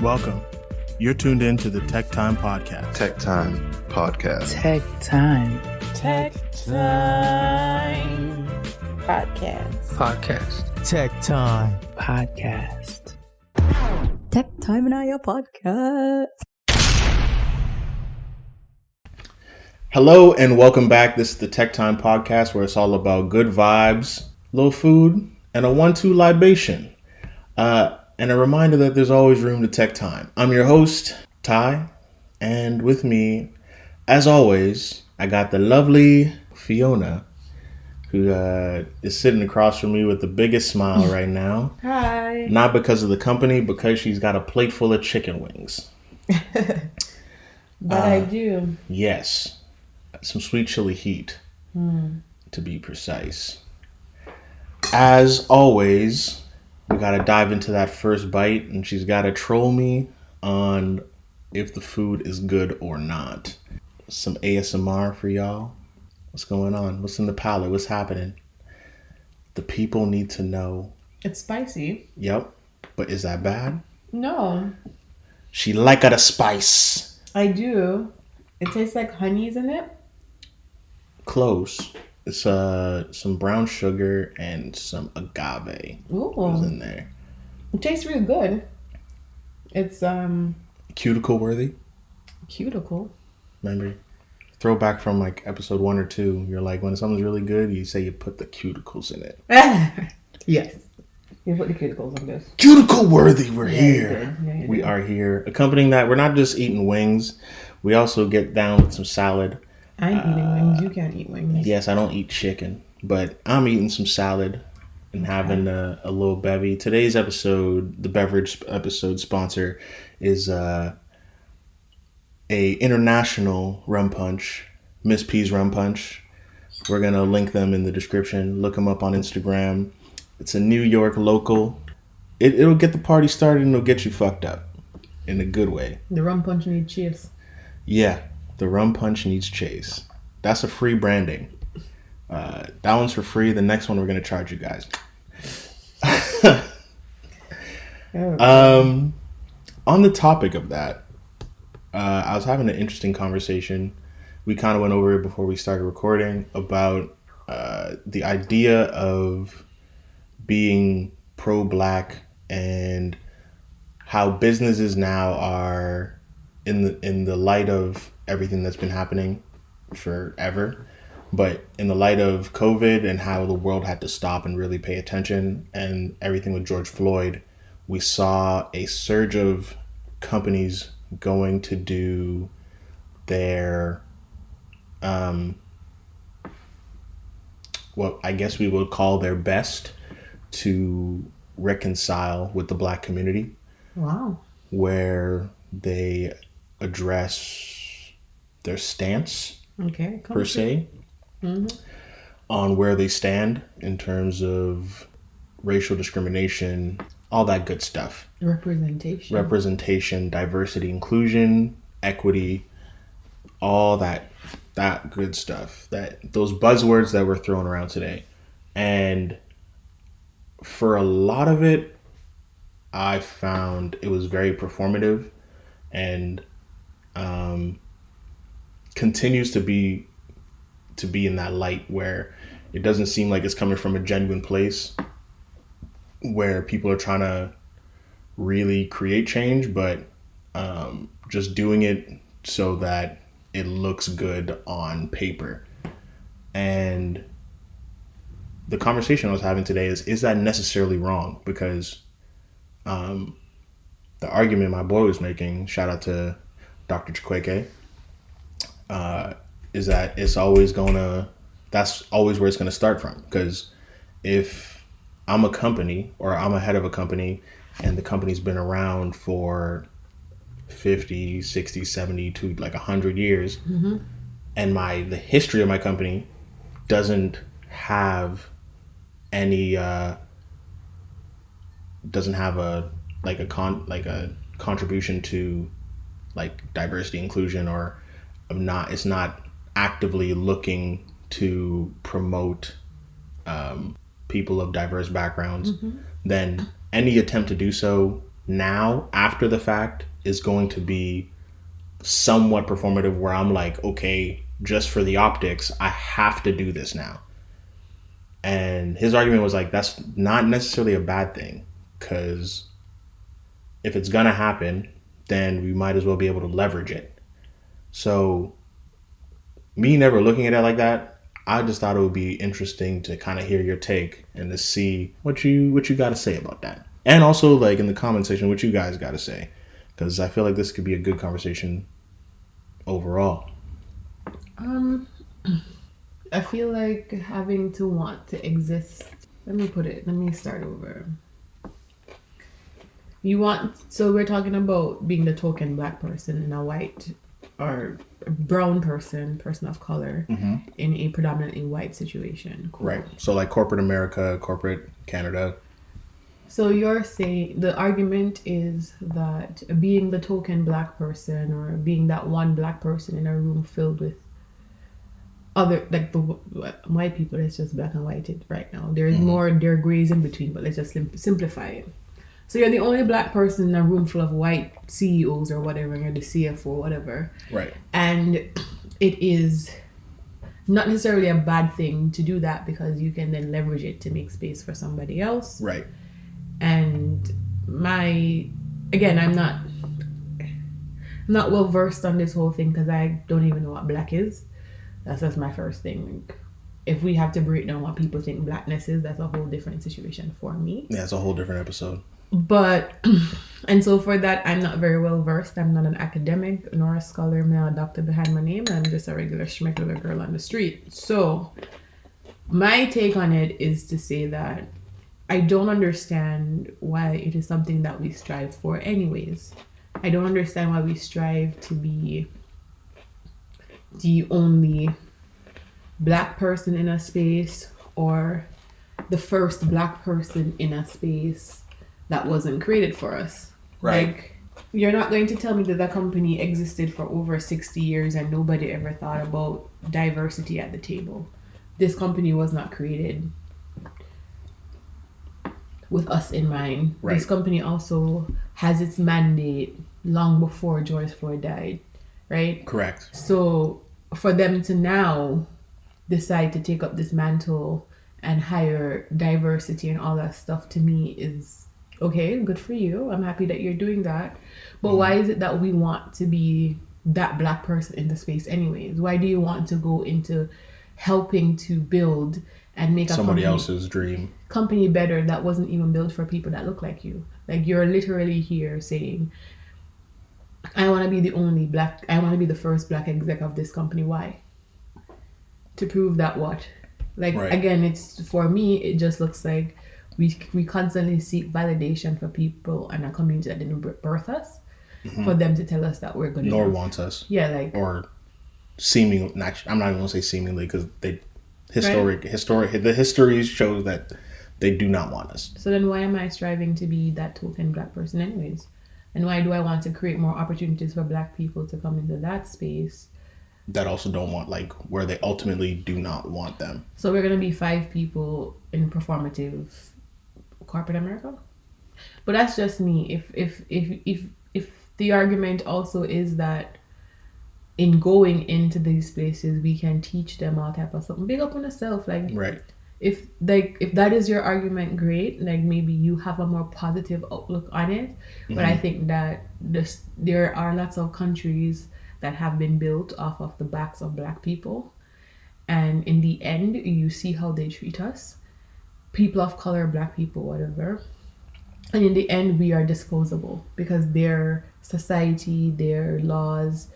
Welcome. You're tuned in to the Tek Thyme podcast. Tek Thyme podcast. Tek Thyme. Tek Thyme podcast. Tek Thyme podcast. Tek Thyme and I are podcast. Hello and welcome back. This is the Tek Thyme podcast, where it's all about good vibes, little food, and a 1-2 libation. And a reminder that there's always room to Tek Thyme. I'm your host, Ty, and with me, as always, I got the lovely Fiona, who is sitting across from me with the biggest smile right now. Hi. Not because of the company, because she's got a plate full of chicken wings. But I do. Yes. Some sweet chili heat, to be precise. As always, we got to dive into that first bite, and she's got to troll me on if the food is good or not. Some ASMR for y'all. What's going on? What's in the palate? What's happening? The people need to know. It's spicy. Yep. But is that bad? No, She like a spice. I do. It tastes like honey, isn't it? Close. It's some brown sugar and some agave was Ooh. in there. It tastes really good. It's Cuticle worthy. cuticle. Remember? Throwback from like episode 1 or 2. You're like, when something's really good, you say you put the cuticles in it. Yes. You put the cuticles on this. Cuticle worthy, we're Yeah, you here. did. Yeah, you We did. are here. Accompanying that, we're not just eating wings. We also get down with some salad. I'm eating wings. You can't eat wings. Yes, I don't eat chicken, but I'm eating some salad and having a little bevy. Today's episode, the beverage episode sponsor, is a international rum punch, Miss P's Rum Punch. We're gonna link them in the description. Look them up on Instagram. It's a New York local. It'll get the party started and it'll get you fucked up in a good way. The rum punch needs cheers. Yeah, the Rum Punch needs chase. That's a free branding. That one's for free. The next one we're gonna charge you guys. On the topic of that, I was having an interesting conversation. We kind of went over it before we started recording about the idea of being pro-black and how businesses now are in the light of everything that's been happening forever, but in the light of COVID and how the world had to stop and really pay attention and everything with George Floyd, we saw a surge of companies going to do their what I guess we would call their best to reconcile with the black community, Wow. where they address their stance Okay. per se on where they stand in terms of racial discrimination, all that good stuff. Representation, diversity, inclusion, equity, all that good stuff, that those buzzwords that were thrown around today. And for a lot of it, I found it was very performative and continues to be in that light where it doesn't seem like it's coming from a genuine place where people are trying to really create change, but just doing it so that it looks good on paper. And the conversation I was having today is that necessarily wrong? Because the argument my boy was making, shout out to Dr. Chikweke, is that that's always where it's gonna start from. Because if I'm a company or I'm a head of a company and the company's been around for 50, 60, 70 to like 100 years, and the history of my company doesn't have any doesn't have a contribution to like diversity, inclusion, or it's not actively looking to promote people of diverse backgrounds, then any attempt to do so now after the fact is going to be somewhat performative, where I'm like, okay, just for the optics, I have to do this now. And his argument was like, that's not necessarily a bad thing, because if it's gonna happen, then we might as well be able to leverage it. So me never looking at it like that, I just thought it would be interesting to kind of hear your take and to see what you got to say about that. And also, like, in the comment section, what you guys got to say, because I feel like this could be a good conversation overall. I feel like having to want to exist. Let me start over. So we're talking about being the token black person in a white or brown person of color, in a predominantly white situation. Cool. Right. So like corporate America, corporate Canada. So you're saying the argument is that being the token black person, or being that one black person in a room filled with other, like the white people, it's just black and white right now. There are grays in between, but let's just simplify it. So you're the only black person in a room full of white CEOs or whatever, and you're the CFO or whatever. Right. And it is not necessarily a bad thing to do that, because you can then leverage it to make space for somebody else. Right. And I'm not well versed on this whole thing, because I don't even know what black is. That's just my first thing. Like, if we have to break down what people think blackness is, that's a whole different situation for me. Yeah, it's a whole different episode. But, and so for that, I'm not very well versed. I'm not an academic nor a scholar. I'm not a doctor behind my name. I'm just a regular schmegular girl on the street. So my take on it is to say that I don't understand why it is something that we strive for anyways. I don't understand why we strive to be the only black person in a space, or the first black person in a space that wasn't created for us. Right. Like, you're not going to tell me that the company existed for over 60 years and nobody ever thought about diversity at the table. This company was not created with us in mind. Right. This company also has its mandate long before George Floyd died, right? Correct. So for them to now decide to take up this mantle and hire diversity and all that stuff, to me is okay, good for you. I'm happy that you're doing that. But why is it that we want to be that black person in the space anyways? Why do you want to go into helping to build and make somebody else's dream company better that wasn't even built for people that look like you? Like, you're literally here saying, I want to be the first black exec of this company. Why? To prove that what? Like, right. Again, it's, for me, it just looks like we constantly seek validation for people and a community that didn't birth us, for them to tell us that we're good nor enough. wants us. Yeah, like, or seemingly. I'm not even gonna say seemingly, because the history shows that they do not want us. So then why am I striving to be that token black person anyways? And why do I want to create more opportunities for black people to come into that space that also don't want, like, where they ultimately do not want them? So we're gonna be 5 people in performative corporate America, but that's just me. If the argument also is that in going into these places we can teach them all type of something, big up on yourself. Like, right. If that is your argument, great. Like, maybe you have a more positive outlook on it. But I think that there are lots of countries that have been built off of the backs of black people, and in the end you see how they treat us, people of color, black people, whatever, and in the end we are disposable, because their society, their laws,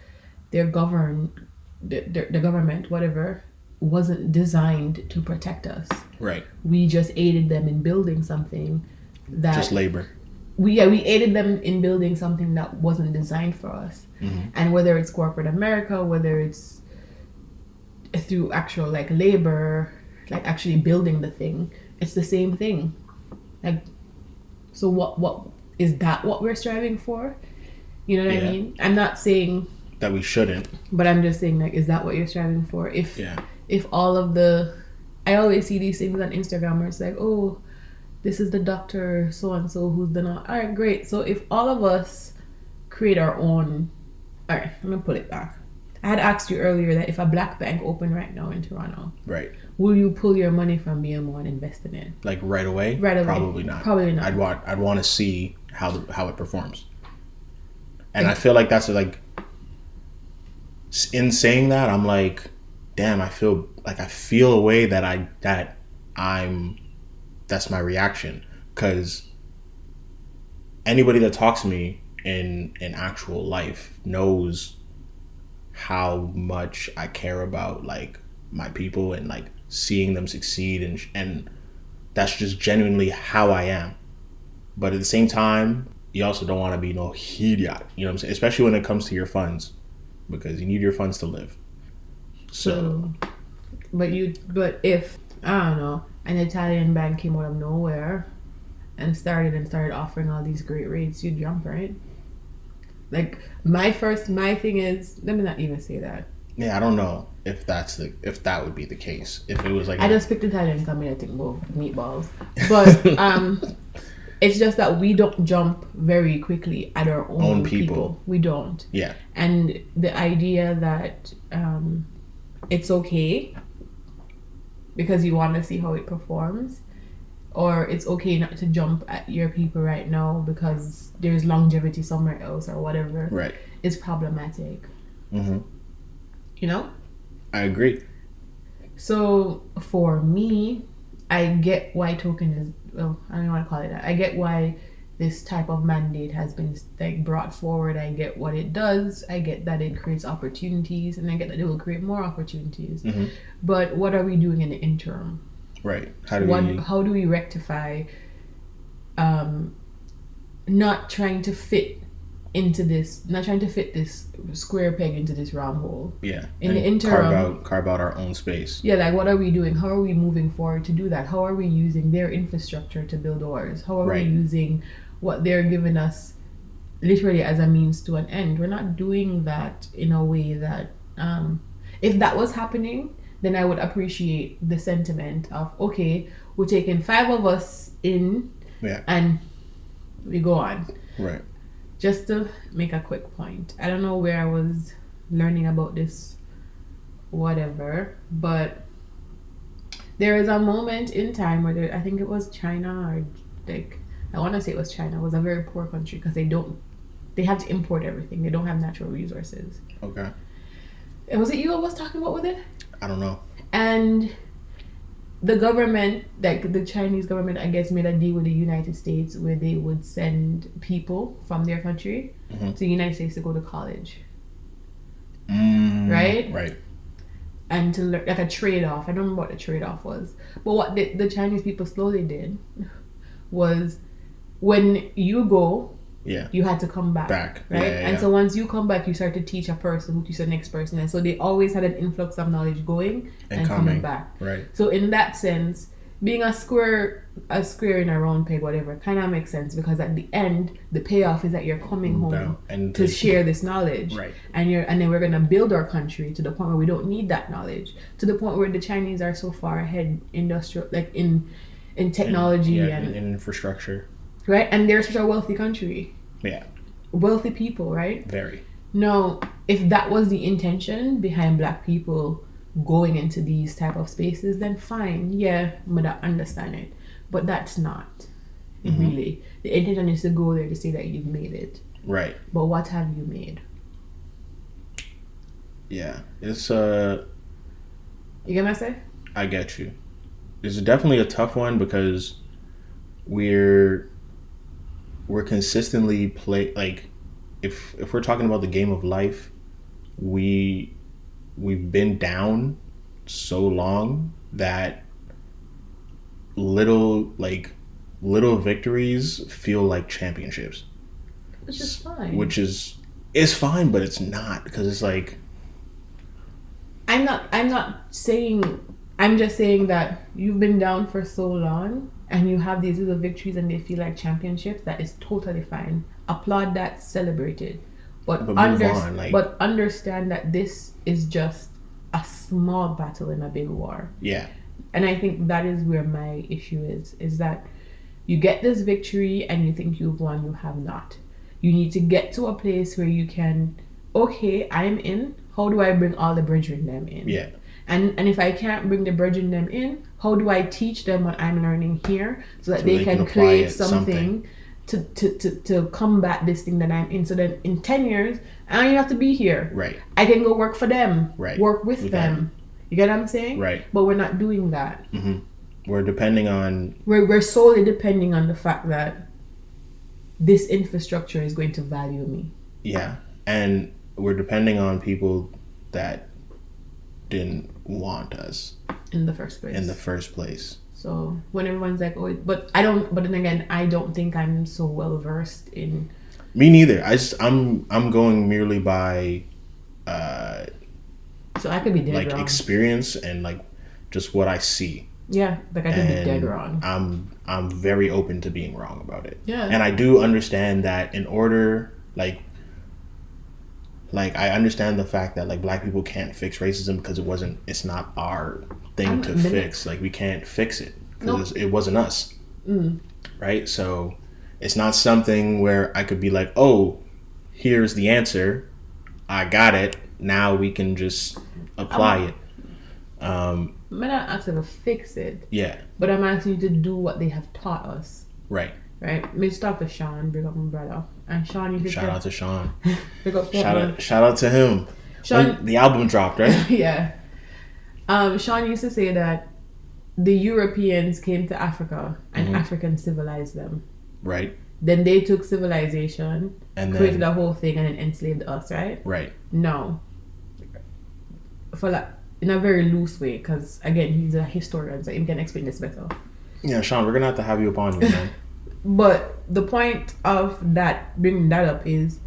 their government, whatever, wasn't designed to protect us. Right. We just aided them in building something that just labor. We aided them in building something that wasn't designed for us. And whether it's corporate America, whether it's through actual, like, labor, like actually building the thing, it's the same thing. Like, so what is that what we're striving for? You know what I mean? I'm not saying that we shouldn't, but I'm just saying, like, is that what you're striving for? If all of the, I always see these things on Instagram where it's like, oh, this is the doctor so and so who's done all right, great. So if all of us create our own, all right, I'm gonna pull it back. I had asked you earlier that if a black bank opened right now in Toronto, Right. will you pull your money from BMO and invest in it? Like right away? Right away. Probably not. Probably not. I'd want to see how it performs. And I feel like that's like, in saying that, I'm like, damn, I feel a way that's my reaction, because anybody that talks to me in actual life knows how much I care about like my people and like seeing them succeed, and that's just genuinely how I am. But at the same time, you also don't want to be no idiot, you know what I'm saying? Especially when it comes to your funds, because you need your funds to live. So, but if, I don't know, an Italian bank came out of nowhere and started offering all these great rates, you'd jump, right? Like my thing is, let me not even say that. yeah, I don't know if that would be the case. If it was like, I just picked Italian because I think both meatballs, but it's just that we don't jump very quickly at our own people. We don't. Yeah. And the idea that it's okay because you want to see how it performs, or it's okay not to jump at your people right now because there's longevity somewhere else or whatever, right, is problematic. Mm-hmm. You know? I agree. So for me, I get why tokenism, well, I don't want to call it that. I get why this type of mandate has been like brought forward. I get what it does. I get that it creates opportunities, and I get that it will create more opportunities. Mm-hmm. But what are we doing in the interim? Right. How do we rectify not trying to fit this square peg into this round hole? Yeah. In the interim, carve out our own space. Yeah, like what are we doing? How are we moving forward to do that? How are we using their infrastructure to build ours? How are we using what they're giving us literally as a means to an end? We're not doing that in a way that if that was happening, then I would appreciate the sentiment of, okay, we're taking 5 of us in, and we go on. Right. Just to make a quick point, I don't know where I was learning about this, whatever, but there is a moment in time where I think it was China, or like, I want to say it was China. It was a very poor country because they have to import everything. They don't have natural resources. Okay. And was it you I was talking about with it? I don't know. And the government, like the Chinese government, I guess, made a deal with the United States where they would send people from their country to the United States to go to college. Right? Right. And to learn, like a trade-off. I don't remember what the trade-off was. But what the Chinese people slowly did was, when you go, you had to come back. Right? And so once you come back, you start to teach a person who teaches the next person. And so they always had an influx of knowledge going and coming back. Right. So in that sense, being a square in a round peg, whatever, kind of makes sense, because at the end, the payoff is that you're coming home and to share this knowledge. Right. And then we're gonna build our country to the point where we don't need that knowledge. To the point where the Chinese are so far ahead industrial, like in technology and in infrastructure. Right? And they're such a wealthy country. Yeah. Wealthy people, right? Very. Now, if that was the intention behind Black people going into these type of spaces, then fine. Yeah, but I understand it. But that's not really. The intention is to go there to say that you've made it. Right. But what have you made? Yeah. It's You get what I say? I get you. It's definitely a tough one because we're consistently like, if we're talking about the game of life, we've been down so long that little victories feel like championships, which is fine. It's fine, but it's not, because it's like, I'm just saying that you've been down for so long and you have these little victories and they feel like championships. That is totally fine. Applaud that, celebrate it. But understand that this is just a small battle in a big war. Yeah. And I think that is where my issue is that You get this victory and you think you've won, you have not. You need to get to a place where you can, okay, I'm in. How do I bring all the brethren them in? Yeah. And if I can't bring the brethren them in, how do I teach them what I'm learning here so that they can create something to combat this thing that I'm in? So that in 10 years, I don't even have to be here. Right. I can go work for them. Right. Work with them. You get what I'm saying? Right. But we're not doing that. Mm-hmm. We're depending on... We're solely depending on the fact that this infrastructure is going to value me. Yeah. And we're depending on people that didn't want us. In the first place. So when everyone's like, oh, but then again, I don't think I'm so well versed in... Me neither. I'm going merely by... so I could be dead wrong. Experience and just what I see. Yeah, I could be dead wrong. I'm very open to being wrong about it. Yeah. And I do understand that in order, I understand the fact that Black people can't fix racism because it's not our thing to fix. We can't fix it because it wasn't us. Right? So it's not something where I could be like, oh, here's the answer. I got it. Now we can just apply it. I'm not asking to fix it. Yeah. But I'm asking you to do what they have taught us. Right. Right. Me talk to Sean, bring up my brother. And Sean, you shout out to Sean. Shout out to him. Sean, the album dropped, right? Yeah. Sean used to say that the Europeans came to Africa and Africans civilized them. Right. Then they took civilization and created a whole thing and then enslaved us, right? Right. No. In a very loose way, because again, he's a historian, so he can explain this better. Yeah, Sean, we're gonna have you up on you, man. But the point of that, bringing that up, is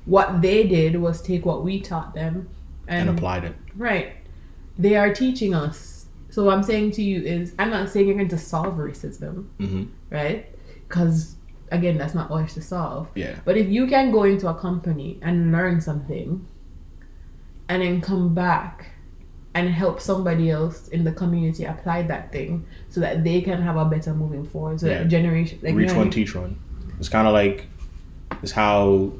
what they did was take what we taught them and applied it. Right. They are teaching us. So what I'm saying to you is, I'm not saying you're going to solve racism, right? Because again, that's not ours to solve. Yeah. But if you can go into a company and learn something, and then come back and help somebody else in the community apply that thing so that they can have a better moving forward. So that generation... Reach one, teach one. It's kind of it's how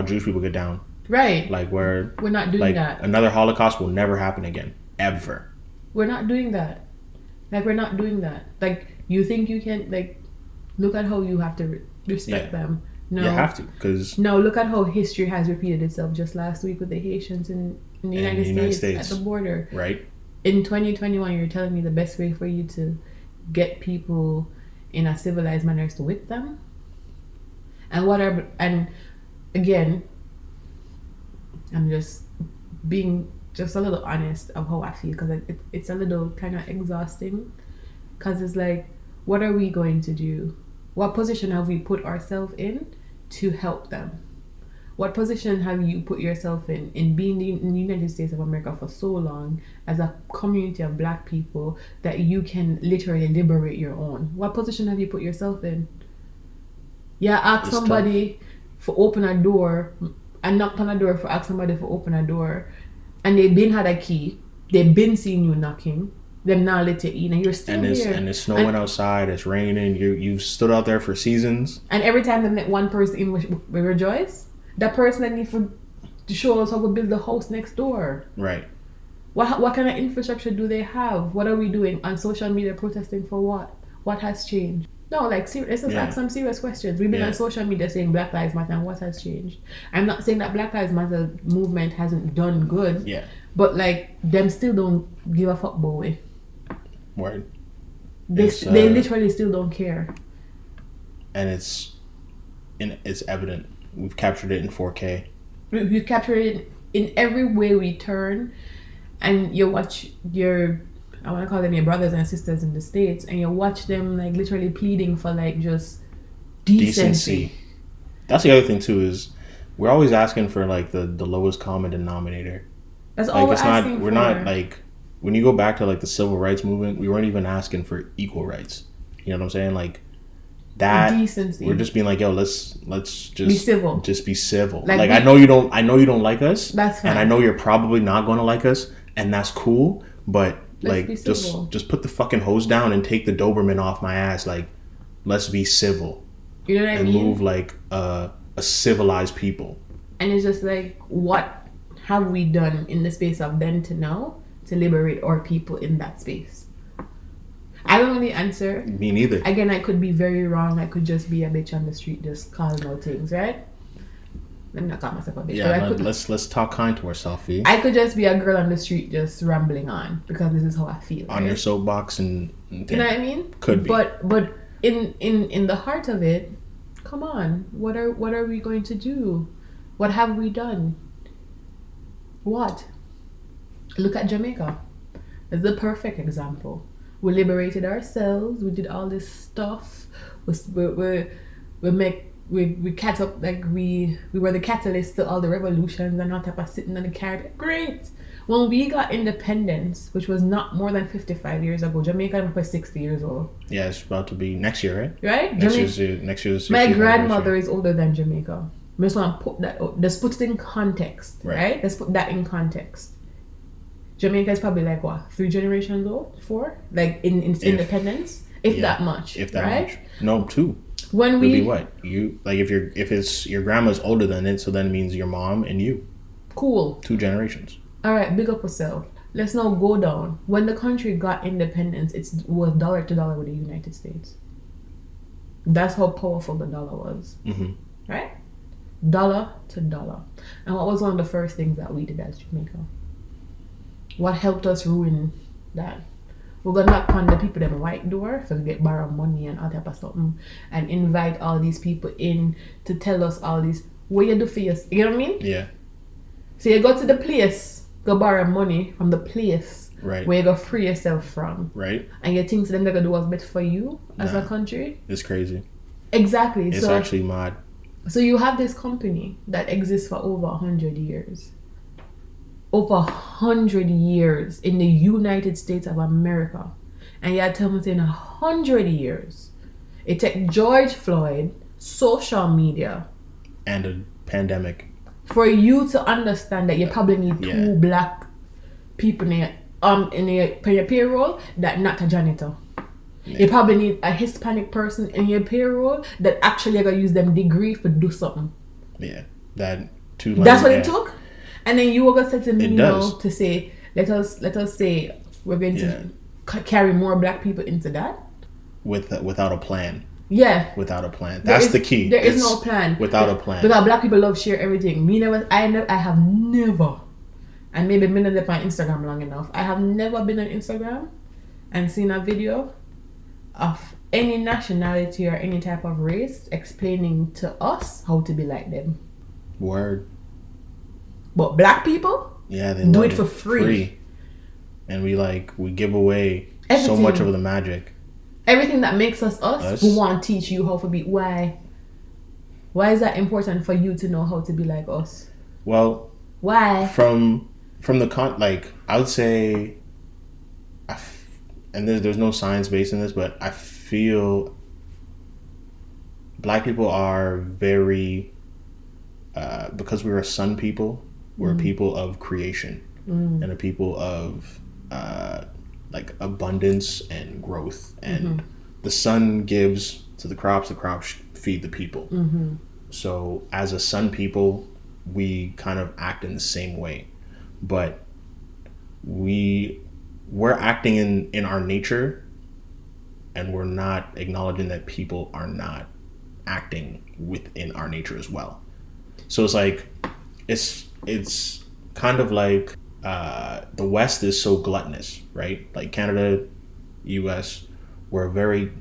Jewish people get down. Right. We're not doing that. Another Holocaust will never happen again. Ever. We're not doing that. We're not doing that. You think you can... look at how you have to respect them. No. You have to, because... No, look at how history has repeated itself just last week with the Haitians in the United States at the border. Right. In 2021, you're telling me the best way for you to get people in a civilized manner is to whip them? And again, I'm just being just a little honest of how I feel, because it's a little kind of exhausting, because it's what are we going to do? What position have we put ourselves in to help them? What position have you put yourself in being in the United States of America for so long as a community of Black people that you can literally liberate your own? What position have you put yourself in? Yeah, ask somebody for open a door and knocked on a door for ask somebody for open a door, and they've been had a key, they've been seeing you knocking, them now let you in, and you're still here. And it's snowing outside, it's raining, you've stood out there for seasons. And every time they let one person in, we rejoice. That person that needs to show us how to build the house next door. Right. What kind of infrastructure do they have? What are we doing on social media protesting for what? What has changed? No, let's just ask some serious questions. We've been on social media saying Black Lives Matter, and what has changed? I'm not saying that Black Lives Matter movement hasn't done good. Yeah. But them still don't give a fuck boy. Word. They literally still don't care. And it's evident. We've captured it in 4K. We've captured it in every way we turn, and you watch I want to call them your brothers and sisters in the States, and you watch them literally pleading for just decency. That's the other thing too, is we're always asking for the lowest common denominator. That's all we're asking for. We're not when you go back to the civil rights movement, we weren't even asking for equal rights. You know what I'm saying? That decency. We're just being yo, let's just be civil. Just be civil. I know you don't like us. That's fine. And I know you're probably not going to like us, and that's cool. But just put the fucking hose down and take the Doberman off my ass. let's be civil. You know what I And mean? move like a civilized people. And it's just like, what have we done in the space of then to now to liberate our people in that space? I don't know the answer. Me neither. Again, I could be very wrong. I could just be a bitch on the street just calling out things, right? Let me not call myself a bitch. Yeah, but let's talk kind to ourselves, Fee. I could just be a girl on the street just rambling on because this is how I feel. On your soapbox and you know what I mean? Could be. But in the heart of it, come on, what are we going to do? What have we done? What? Look at Jamaica. It's the perfect example. We liberated ourselves. We did all this stuff. We cat up, like we were the catalyst to all the revolutions and all type of sitting in the Caribbean. Great. When we got independence, which was not more than 55 years ago, Jamaica was 60 years old. Yeah, it's about to be next year, right? Right? Next year's my grandmother is older than Jamaica. I just want to put that out. Let's put it in context, right? Let's put that in context. Jamaica is probably like what, 3 generations old? 4? Like in independence? If that much. If that right? much. No, 2. When Would we be what? You like if it's your grandma's older than it, so then it means your mom and you. Cool. 2 generations. Alright, big up yourself. Let's now go down. When the country got independence, it was dollar to dollar with the United States. That's how powerful the dollar was. Mm-hmm. Right? Dollar to dollar. And what was one of the first things that we did as Jamaica? What helped us ruin that? We're gonna knock on the people them white door for get borrow money and all type of something and invite all these people in to tell us all this. What you do for us? You know what I mean? Yeah. So you go to the place, go borrow money from the place Right. where you go free yourself from. Right. And you think them they're gonna do what's better for you as a country? It's crazy. Exactly. It's actually mad. So you have this company that exists for over 100 years. Over 100 years in the United States of America. And you tell me in 100 years, it took George Floyd, social media, And a pandemic. for you to understand that you probably need 2 black people in your payroll that not a janitor. Yeah. You probably need a Hispanic person in your payroll that actually gonna use them degree for do something. Yeah, that's what it took. And then you were gonna say to me, to say, let us say we're going to carry more black people into that without a plan. Yeah, without a plan. That's the key. There is no plan. Without a plan. Because black people love share everything. I have never, and maybe been on Instagram long enough. I have never been on Instagram and seen a video of any nationality or any type of race explaining to us how to be like them. Word. But black people, they do it for free. And we give away everything. So much of the magic. Everything that makes us who want to teach you how to be. Why is that important for you to know how to be like us? Well, why? From the I would say, and there's no science based in this, but I feel black people are very, because we're a sun people, we're a people of creation and a people of abundance and growth. And the sun gives to the crops feed the people. So as a sun people, we kind of act in the same way, but we're acting in our nature, and we're not acknowledging that people are not acting within our nature as well. So it's kind of like the West is so gluttonous, right? Like Canada, US, we're very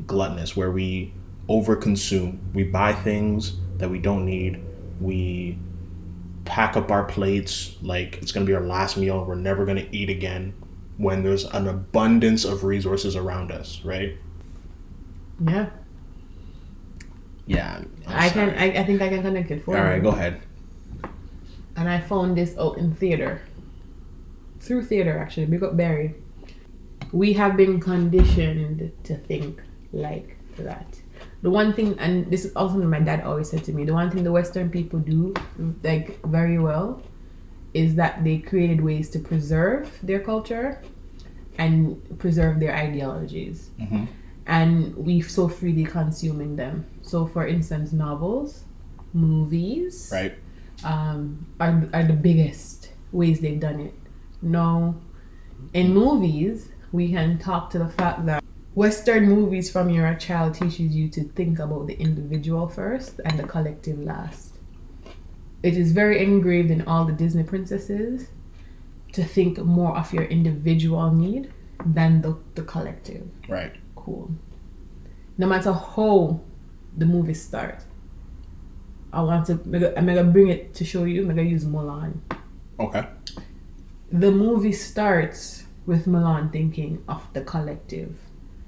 gluttonous, where we overconsume. We buy things that we don't need. We pack up our plates like it's going to be our last meal. We're never going to eat again, when there's an abundance of resources around us, right? Yeah. Yeah. I think I can connect it for you. All right, go ahead. And I found this out in theater. Through theater, actually. Big up Barry. We have been conditioned to think like that. The one thing, and this is also what my dad always said to me, the one thing the Western people do very well is that they created ways to preserve their culture and preserve their ideologies. and we so freely consuming them. So, for instance, novels, movies, Right. are the biggest ways they've done it. No, in movies, we can talk to the fact that Western movies from your child teaches you to think about the individual first and the collective last. It is very engraved in all the Disney princesses to think more of your individual need than the collective. Right. Cool. No matter how the movie starts, I'm gonna bring it to show you. I'm gonna use Mulan. Okay. The movie starts with Mulan thinking of the collective,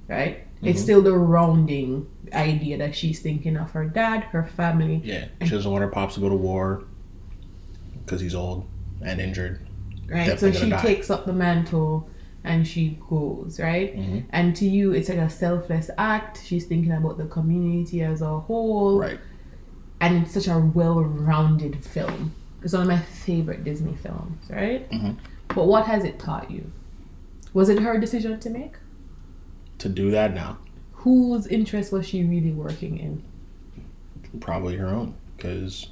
right? It's still the rounding idea that she's thinking of her dad, her family. Yeah. She doesn't want her pops to go to war because he's old and injured. Right. Definitely So she gonna die. takes up the mantle and she goes, right? And to you, it's like a selfless act. She's thinking about the community as a whole. Right. And it's such a well-rounded film. It's one of my favorite Disney films, right? But what has it taught you? Was it her decision to make? To do that now, Whose interest was she really working in? probably her own, because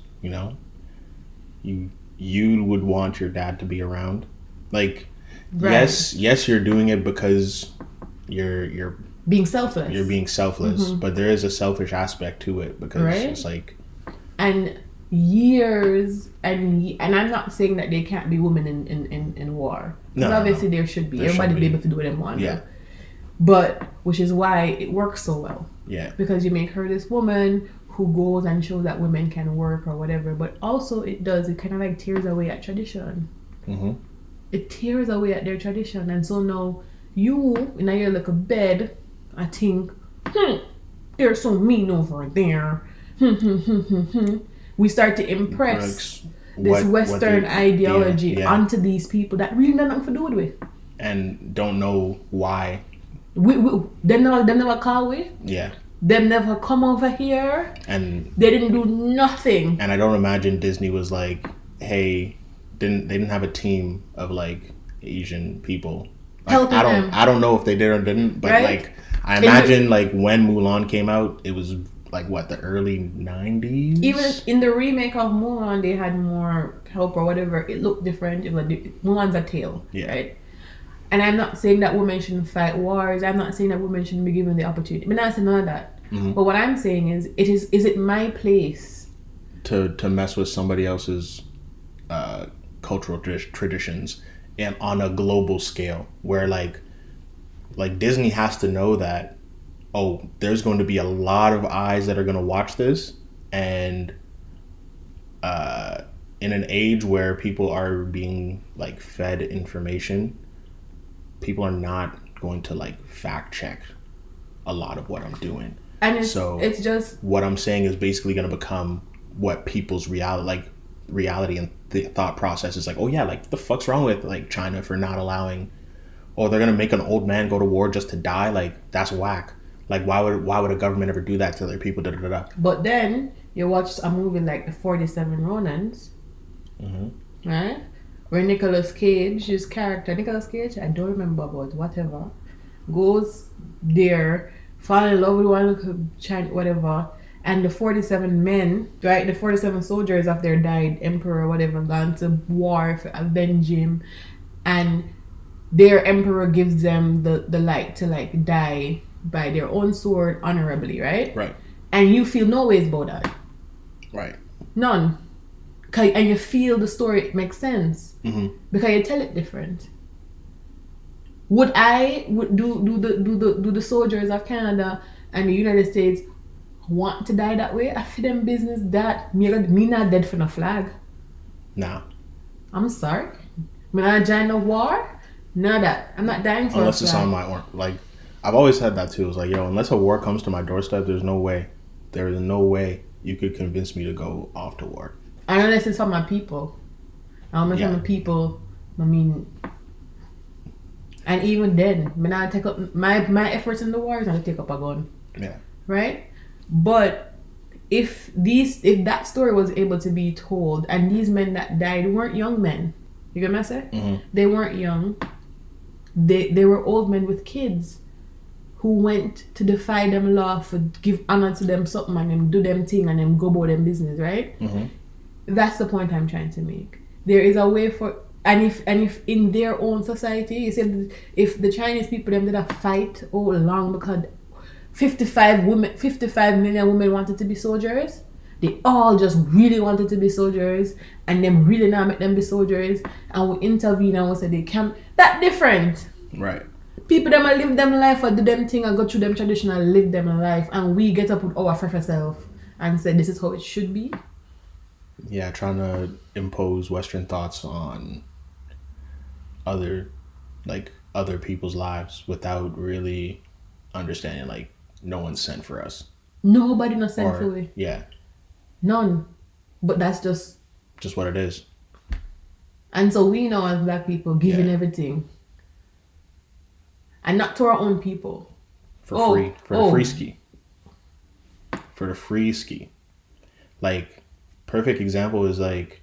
you would want your dad to be around. Like, Right. yes, you're doing it because you're Being selfless. you're being selfless, but there is a selfish aspect to it because Right. it's like, And years and I'm not saying that there can't be women in war. No, Because no, obviously there should be. There Everybody should be be. able to do what they want. yeah, But which is why it works so well. yeah, Because you make her this woman who goes and shows that women can work or whatever. But also it kind of like tears away at tradition. It tears away at their tradition. And so now you in your little bed, I think, they're so mean over there. We start to impress this Western ideology onto these people that really got nothing to do with it. and don't know why. Them never call we. Yeah, Them never come over here. and They didn't do nothing. I don't imagine Disney was like, hey, they didn't have a team of like Asian people. Like, Helping them. I don't know if they did or didn't, but Right? like I imagine like when Mulan came out, it was like what, the early 90s. Even in the remake of Mulan, they had more help or whatever. It looked different. It was Mulan's a tale, Yeah. right? And I'm not saying that women shouldn't fight wars. I'm not saying that women shouldn't be given the opportunity. I'm not saying none of that. But what I'm saying is it my place to mess with somebody else's cultural traditions and on a global scale, where like Disney has to know that, oh, there's going to be a lot of eyes that are going to watch this, and in an age where people are being like fed information, people are not going to like fact check a lot of what I'm doing. and it's just What I'm saying is basically going to become what people's reality and the thought process is like, oh yeah, like the fuck's wrong with like China for not allowing, or they're gonna make an old man go to war just to die, like that's whack. Like why would a government ever do that to their people? Da, da, da, da. But then you watch a movie like The 47 Ronins, right? Where Nicolas Cage's character, I don't remember, but whatever, goes there, fall in love with one little China, whatever, and the 47 men, right? The 47 soldiers of their died emperor, whatever, gone to war to avenge him, and their emperor gives them the like to like die by their own sword honorably, right? Right. And you feel no ways about that. Right. None. And you feel the story makes sense because you tell it different. Would the soldiers of Canada and the United States want to die that way? I feel them business that me not dead for no flag. Nah. I'm sorry. Me not join the war. None of that. I'm not dying for Unless a it's flag. on my own. Like I've always had that too. It's like, yo, unless a war comes to my doorstep, there is no way you could convince me to go off to war. And unless it's for my people. I'm for my people. I mean, and even then, me not take up my efforts in the war is not to take up a gun. Yeah. Right? But if that story was able to be told, and these men that died weren't young men, you get what I say? They weren't young. They were old men with kids who went to defy them law for give honor to them something and them do them thing and them go about them business, right? Mm-hmm. That's the point I'm trying to make. There is a way for, and if in their own society, you said if the Chinese people them did a fight all along because 55 million women wanted to be soldiers. They all just really wanted to be soldiers, and them really not make them be soldiers, and we intervene and we say they can't. That different. Right. People them a live them life or do them thing and go through them traditional live them life, and we get up with our fresh self and say this is how it should be. Yeah, trying to impose Western thoughts on other people's lives without really understanding like no one's sent for us. Nobody not sent for we. Yeah. None. But that's just what it is. And so we know as black people giving everything. And not to our own people. For free. For the free ski. For the free ski. Like, perfect example is like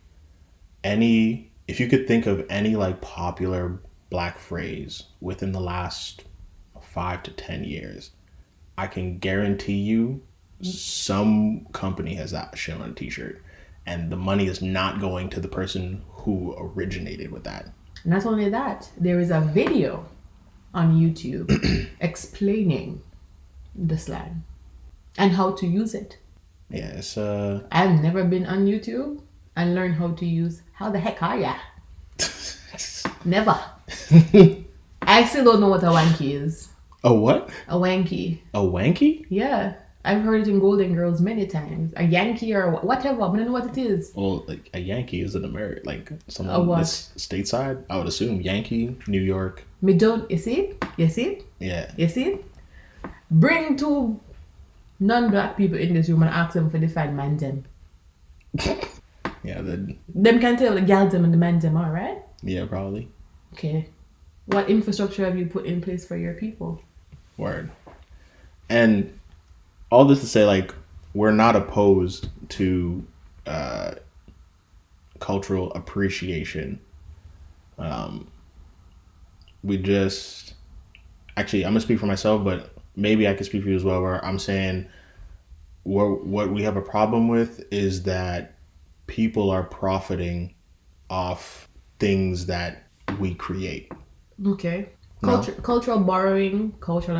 if you could think of any like popular black phrase within the last 5 to 10 years, I can guarantee you some company has that shit on a t-shirt, and the money is not going to the person who originated with that. Not only that, there is a video on YouTube explaining the slang and how to use it. Yeah, it's I've never been on YouTube and learned how to use how the heck are ya? Never. I still don't know what a wanky is. A what? A wanky. A wanky? Yeah. I've heard it in Golden Girls many times. A Yankee or whatever. I don't know what it is. Well, like a Yankee is an American, like someone that's stateside. I would assume Yankee, New York. Me don't. You see? You see? Yeah. You see? Bring two non-black people in this room and ask them for define man them. Yeah. Them can tell the gal them and the man them are, right? Yeah, probably. Okay. What infrastructure have you put in place for your people? Word. And all this to say, like, we're not opposed to cultural appreciation. We just... Actually, I'm going to speak for myself, but maybe I can speak for you as well, where I'm saying what we have a problem with is that people are profiting off things that we create. Okay. Cultural borrowing, cultural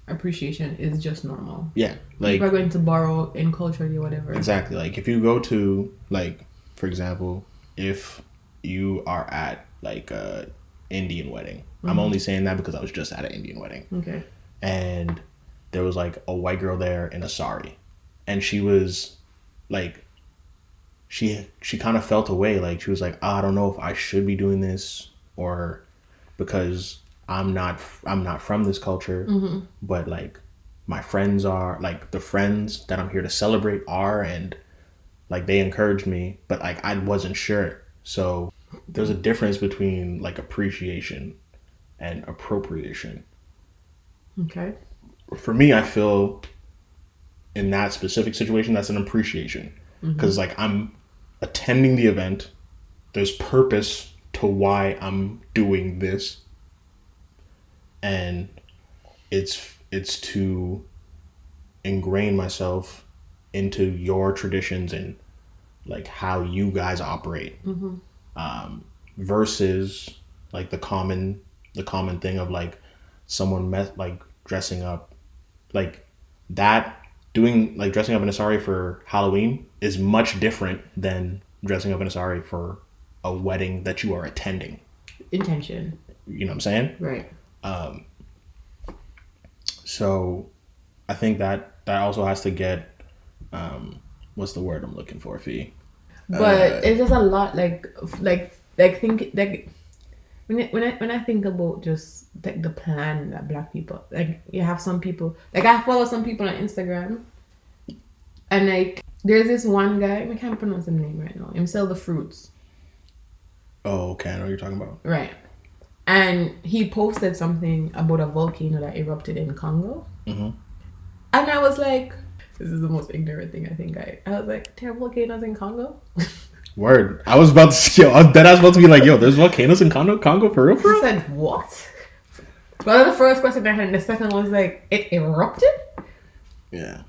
appreciation is just normal. Yeah. Like, people are going to borrow in culturally or whatever. Exactly. Like, if you go to, like, for example, if you are at, like, a Indian wedding. Mm-hmm. I'm only saying that because I was just at an Indian wedding. Okay. And there was, like, a white girl there in a sari. And she was, like, she kind of felt away. Like, she was like, I don't know if I should be doing this, or because I'm not from this culture, mm-hmm. but like my friends are, like the friends that I'm here to celebrate are, and like they encouraged me, but like I wasn't sure. So there's a difference between like appreciation and appropriation. Okay. For me, I feel in that specific situation, that's an appreciation, because like I'm attending the event. There's purpose to why I'm doing this, and it's to ingrain myself into your traditions and like how you guys operate, versus like the common thing of like someone like dressing up like that. Doing like dressing up in a sari for Halloween is much different than dressing up in a sari for a wedding that you are attending. Intention. You know what I'm saying? Right. So I think that also has to get, what's the word I'm looking for, Fee? But it's just a lot like think like when I think about just like the plan that black people, like you have some people, like I follow some people on Instagram, and like there's this one guy, I can't pronounce his name right now, him sell the fruits. Oh, okay, I know what you're talking about. Right. And he posted something about a volcano that erupted in Congo. Mm-hmm. And I was like, this is the most ignorant thing I think I was like, there are volcanoes in Congo? Word. I was about to be like, yo, there's volcanoes in Congo for real? I said, what? Well, the first question I had, and the second was like, it erupted? Yeah.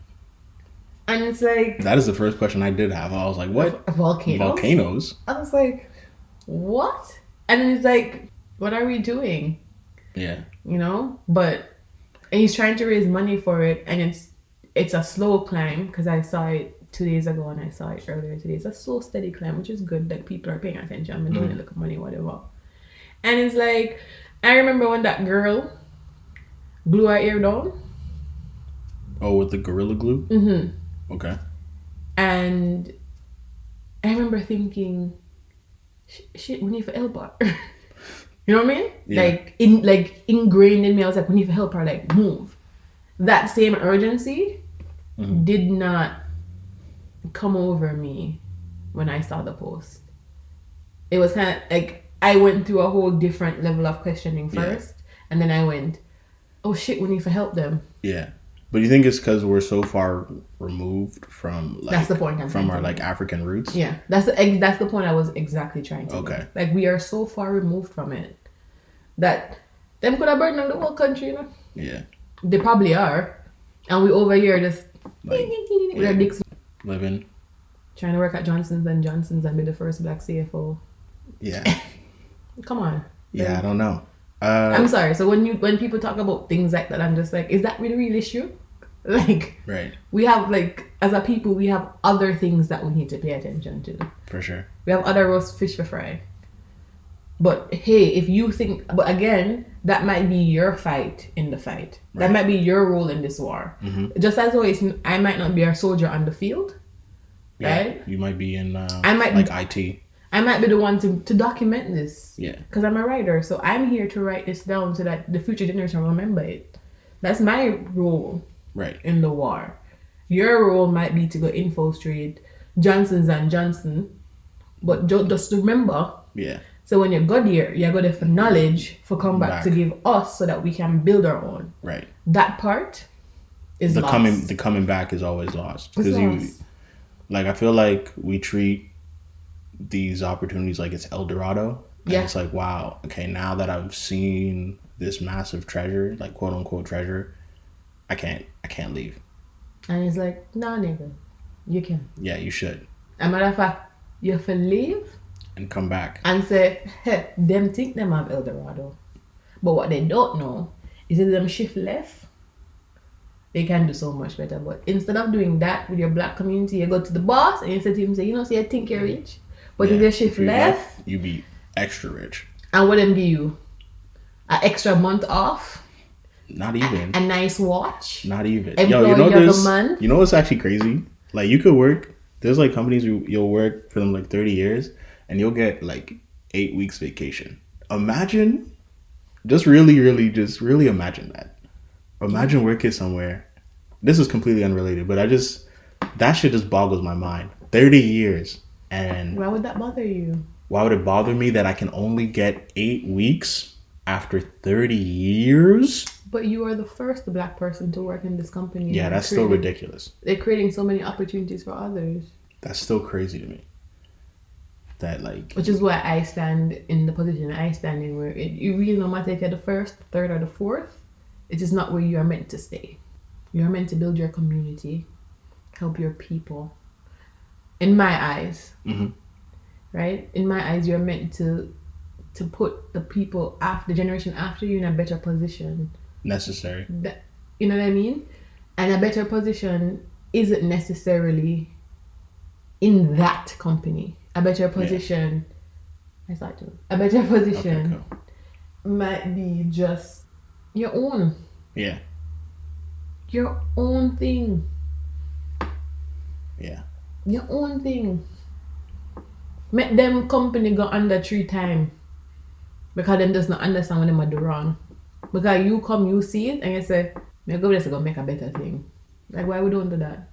And it's like... That is the first question I did have. I was like, what? Volcanoes? I was like, what? And then it's like, what are we doing? Yeah. You know? But and he's trying to raise money for it, and it's a slow climb, because I saw it 2 days ago and I saw it earlier today. It's a slow, steady climb, which is good that people are paying attention and doing it, look at money, whatever. And it's like, I remember when that girl blew her ear down. Oh, with the Gorilla Glue? Mm-hmm. Okay. And I remember thinking, shit, we need to help her. You know what I mean? Yeah. Like ingrained in me, I was like, we need to help her, like, move. That same urgency did not come over me when I saw the post. It was kind of like I went through a whole different level of questioning first, and then I went, oh shit, we need to help them. Yeah. But you think it's because we're so far removed from, like, that's the point from our, like, African roots? Yeah, that's the point I was exactly trying to make. Like, we are so far removed from it that them could have burned down the whole country, you know? Yeah. They probably are. And we over here just Like, with our dicks living. trying to work at Johnson's and be the first black CFO. Yeah. Come on. Yeah, I don't know. I'm sorry. So when people talk about things like that, I'm just like, is that really real issue? Like, right. We have, like, as a people, we have other things that we need to pay attention to. For sure. We have other roast fish for fry. But hey, if you think, but again, that might be your fight in the fight. Right. That might be your role in this war. Mm-hmm. Just as always, I might not be a soldier on the field. Yeah, right? You might be in IT. I might be the one to document this. Yeah. Because I'm a writer. So I'm here to write this down so that the future generation will remember it. That's my role in the war. Your role might be to go infiltrate Johnson's and Johnson. But just remember. Yeah. So when you go there, you go there for knowledge, for come back to give us so that we can build our own. Right. That part is lost. The coming back is always lost. Because I feel like we treat these opportunities like it's El Dorado. And it's like, wow, okay, now that I've seen this massive treasure, like quote unquote treasure, I can't leave. And he's like, nah, nigga, you can. Yeah, you should. As a matter of fact, you have to leave and come back and say, hey, them think them have El Dorado. But what they don't know is if them shift left, they can do so much better. But instead of doing that with your black community, you go to the boss and you say to him, you say, I think you're rich. But if you shift left, you be extra rich. And what then be you? An extra month off? Not even. A nice watch? Not even. Yo, you know what's actually crazy? Like, you could work, there's like companies you'll work for them like 30 years and you'll get like 8 weeks vacation. Imagine, really imagine that. Imagine working somewhere. This is completely unrelated, but that shit just boggles my mind. 30 years. And why would that bother you? Why would it bother me that I can only get 8 weeks after 30 years? But you are the first black person to work in this company. Yeah, that's still ridiculous. They're creating so many opportunities for others. That's still crazy to me. Which is why I stand in the position I stand in, where you really, no matter if you're the first, third, or the fourth, it is not where you are meant to stay. You are meant to build your community, help your people. In my eyes, right? In my eyes, you're meant to put the people after, the generation after you, in a better position. Necessary. You know what I mean? And a better position isn't necessarily in that company. A better position, a better position might be just your own. Yeah. Your own thing. Yeah. Your own thing. Make them company go under 3 times because them does not understand what them are do wrong. Because you come, you see it, and you say, "Me go this go make a better thing." Like, why we don't do that?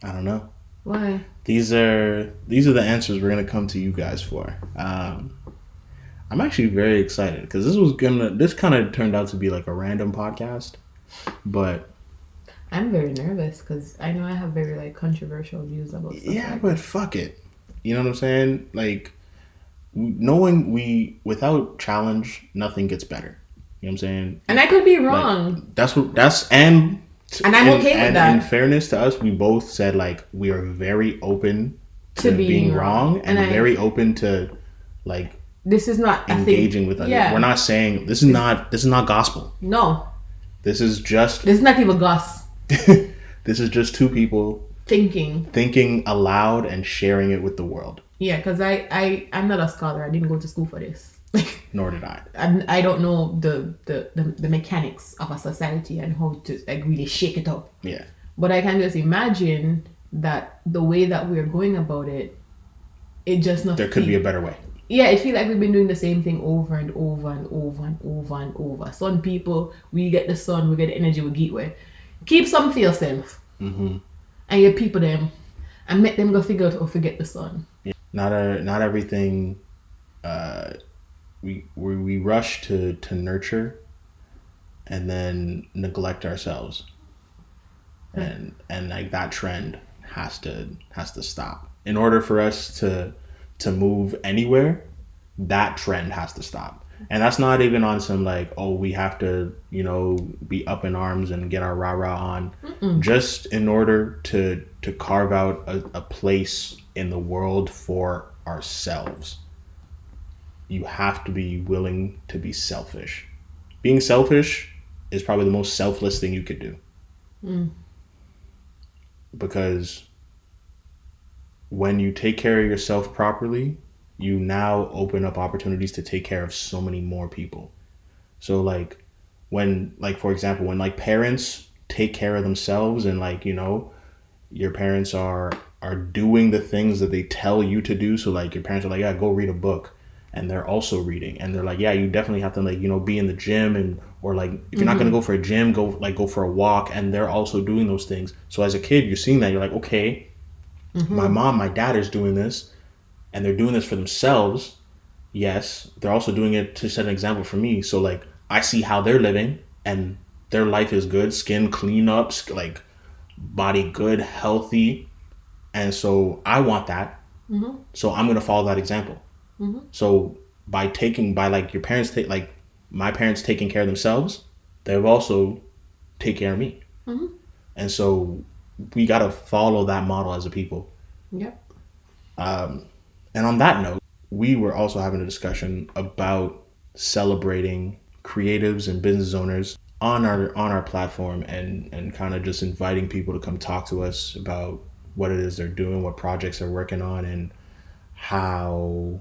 I don't know. Why? These are the answers we're gonna come to you guys for. I'm actually very excited because this kind of turned out to be like a random podcast, but I'm very nervous because I know I have very like controversial views about stuff. Yeah, but fuck it. You know what I'm saying? Like, without challenge, nothing gets better. You know what I'm saying? And I could be wrong. And I'm okay with that. In fairness to us, we both said like we are very open to being wrong, and very open to like this is not engaging with us. Yeah. We're not saying this is not gospel. No. This is not even goss. This is just two people thinking aloud and sharing it with the world. Yeah, because I'm not a scholar. I didn't go to school for this. Nor did I. I don't know the mechanics of a society and how to like really shake it up. Yeah. But I can just imagine that the way that we're going about it, it just not. There could be a better way. Yeah, it feels like we've been doing the same thing over and over and over and over and over. Some people, we get the sun, we get the energy, we get way. Keep some for yourself. Mm-hmm. And your people them, and make them go figure out how to get the sun. Yeah. Not everything. We rush to nurture, and then neglect ourselves, and like that trend has to stop. In order for us to move anywhere, that trend has to stop. And that's not even on some like, oh, we have to, be up in arms and get our rah-rah on. Mm-mm. Just in order to carve out a place in the world for ourselves. You have to be willing to be selfish. Being selfish is probably the most selfless thing you could do. Mm. Because when you take care of yourself properly, you now open up opportunities to take care of so many more people. So like for example, when like parents take care of themselves and like, your parents are doing the things that they tell you to do. So like your parents are like, yeah, go read a book. And they're also reading. And they're like, yeah, you definitely have to like, be in the gym or like, if you're not going to go for a gym, go for a walk. And they're also doing those things. So as a kid, you're seeing that. You're like, okay, my mom, my dad is doing this. And they're doing this for themselves. Yes, they're also doing it to set an example for me. So like I see how they're living and their life is good, skin clean up, like body good, healthy. And so I want that. Mm-hmm. So I'm going to follow that example. Mm-hmm. So by like your parents like my parents taking care of themselves, they've also take care of me. Mm-hmm. And so we got to follow that model as a people. Yep. And on that note, we were also having a discussion about celebrating creatives and business owners on our platform and kind of just inviting people to come talk to us about what it is they're doing, what projects they're working on, and how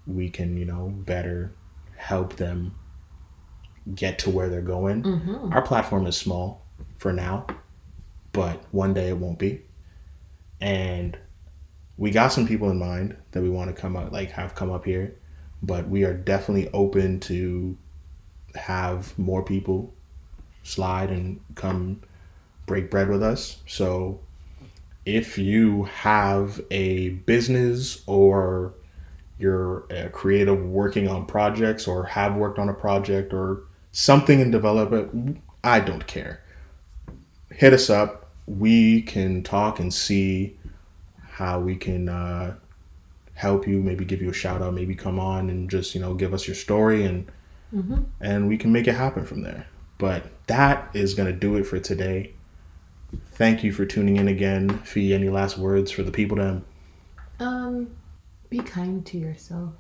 we can, better help them get to where they're going. Mm-hmm. Our platform is small for now, but one day it won't be. And we got some people in mind that we want to have come up here, but we are definitely open to have more people slide and come break bread with us. So if you have a business or you're a creative working on projects or have worked on a project or something in development, I don't care. Hit us up. We can talk and see how we can help you, maybe give you a shout out, maybe come on and just, give us your story and we can make it happen from there. But that is going to do it for today. Thank you for tuning in again. Fee, any last words for the people then? Be kind to yourself.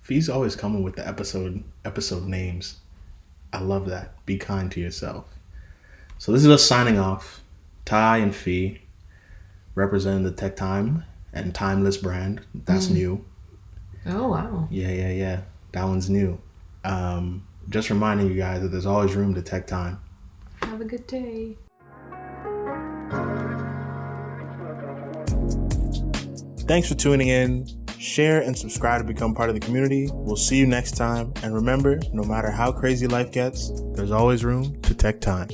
Fee's always coming with the episode names. I love that. Be kind to yourself. So this is us signing off. Ty and Fee representing the Tek Thyme and Timeless brand. That's new. Oh, wow. Yeah. That one's new. Just reminding you guys that there's always room to Tek Thyme. Have a good day. Thanks for tuning in. Share and subscribe to become part of the community. We'll see you next time. And remember, no matter how crazy life gets, there's always room to Tek Thyme.